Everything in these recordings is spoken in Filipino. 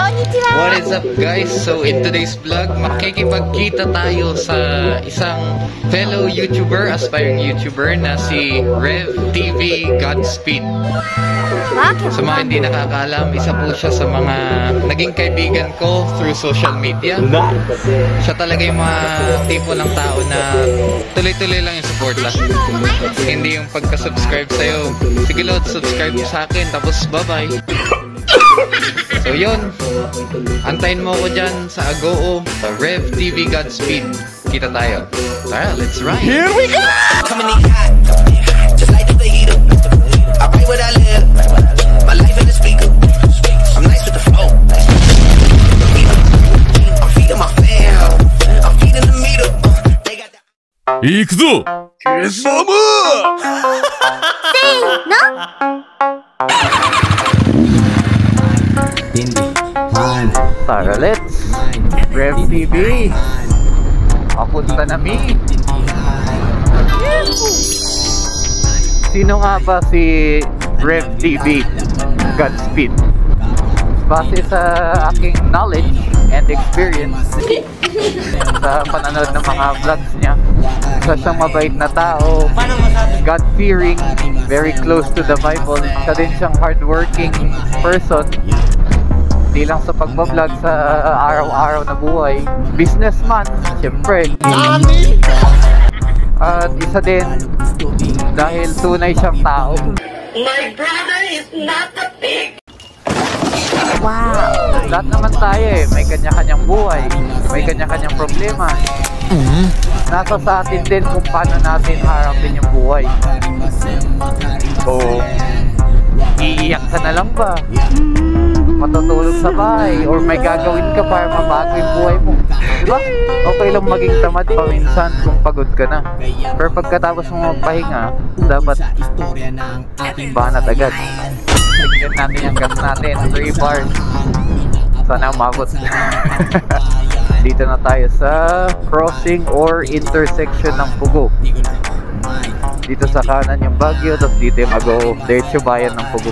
What is up guys? So in today's vlog, makikipagkita tayo sa isang fellow YouTuber, aspiring YouTuber na si Rev TV Godspeed. Sa mga hindi nakakaalam, isa po siya sa mga naging kaibigan ko through social media. Siya talaga yung mga tipo ng tao na tuloy-tuloy lang yung suporta. Hindi yung pagka-subscribe sa'yo, sige Lord, subscribe sa akin, tapos bye-bye. So yun, antayin mo ko dyan sa Agoo, sa Rev TV Godspeed. Kita tayo. Tara, let's ride! Here we go! Coming in hot, just like the fajita. I write what I live, my life in the speaker. I'm nice with the flow. I'm feeding my fam, I'm feeding the meter. They got the... 行くぞ! Kisama! Say no! Tara, let's Rev TV. Papunta na mi. Sino nga ba si Rev TV Godspeed? Base sa aking knowledge and experience sa pananood ng mga vlogs niya, isa siyang mabait na tao, God-fearing, very close to the Bible. Isa din siyang hardworking person, hindi lang sa pagbablog, sa araw-araw na buhay. Businessman, syempre. At isa din, dahil tunay siyang tao. My brother is not a pig! Wow! Lahat naman tayo eh, may kanya-kanyang buhay, may kanya-kanyang problema. Nasa sa atin din kung paano natin harapin yung buhay. O iiyak ka na lang ba? Matutulog sa bahay, or may gagawin ka para mabago yung buhay mo, diba? Okay lang maging tamad paminsan kung pagod ka na, pero pagkatapos mo magpahinga, dapat banat agad. Tignan natin yung gas natin, 3 bars. Sana umabot. Dito na tayo sa crossing or intersection ng Pugo. Dito sa kanan yung Baguio, tapos dito yung Agoo, diretso bayan ng Pugo.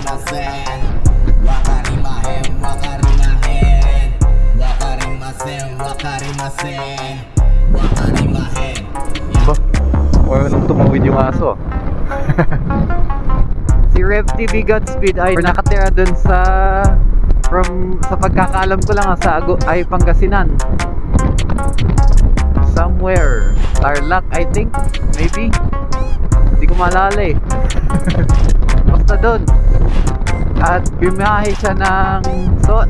Ba? Or nung tumawid yung aso. Si Rev TV Godspeed ay nakatira dun sa sa pagkakaalam ko lang sa ay Pangasinan. Somewhere Tarlac, I think, maybe. Hindi ko maalala eh. Basta dun. At bimahe siya ng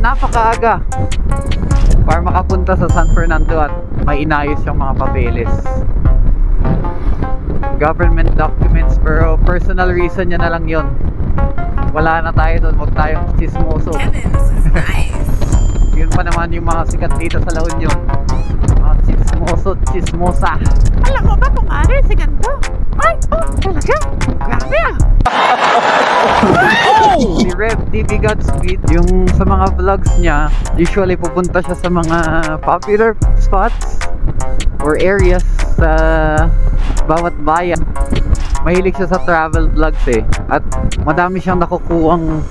napakaaga para makapunta sa San Fernando at may inayos yung mga papeles, government documents, pero personal reason niya na lang yun. Wala na tayo doon, huwag tayong chismoso. Nice. Yun pa naman yung mga sikat dito sa La Union, mga chismoso, chismosa. Alam mo ba kung ano si ganito? Ay, talaga? Grabe ah. Si Rev TV Godspeed, yung sa mga vlogs niya, usually pupunta siya sa mga popular spots or areas sa bawat bayan. Mahilig siya sa travel vlogs eh, at madami siyang nakukuhang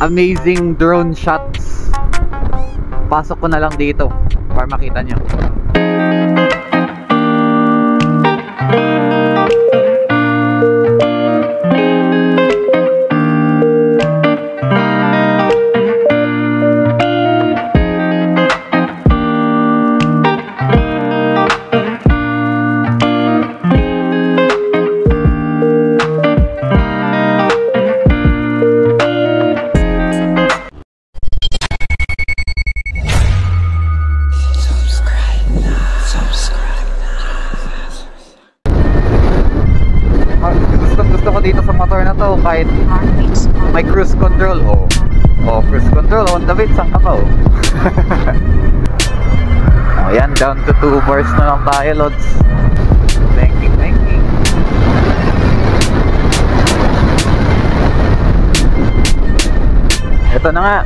amazing drone shots. Pasok ko na lang dito para makita niyo. Dito sa motor na to, kahit may cruise control, cruise control on the way, saan ka pa ayan, down to 2 bars na lang tayo, lods. Thanking. Ito na nga,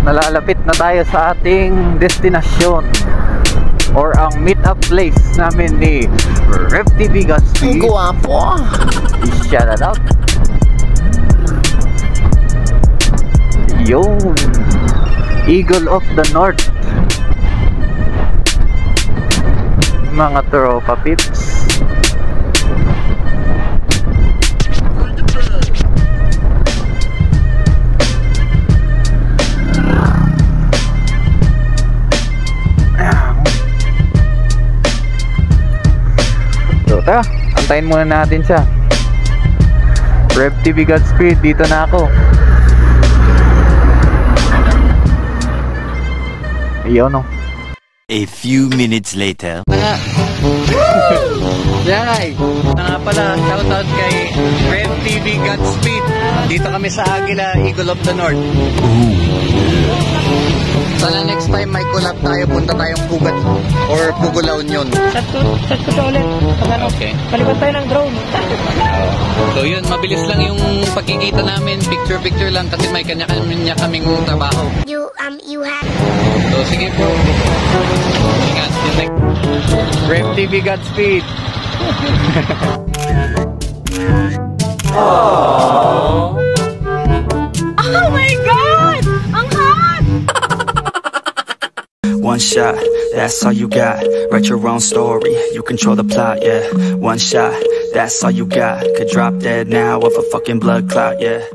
nalalapit na tayo sa ating destinasyon, or ang meet-up place namin ni Rev TV Godspeed. Guwapo! Shout it out! Yun! Eagle of the North. Mga tropa pips. So tara, antayin muna natin siya. Rev TV Godspeed, dito na ako. Ayun, no. A few minutes later. Yay! Nga pala, shoutout kay Rev TV Godspeed. Dito kami sa Aguila, Eagle of the North. Sana next time may collab tayo, punta tayong Pugat or Pugulaw Union. Chat ko ulit. Okay. Palibot tayo ng drone. So yun, mabilis lang yung pagkikita namin. Picture lang kasi may kanya-kanya kaming trabaho. You have. So sige po. Ingat. Rev TV Godspeed. Oh my God! Ang hot! One shot, that's all you got. Write your own story, you control the plot, yeah. One shot, that's all you got. Could drop dead now of a fucking blood clot, yeah.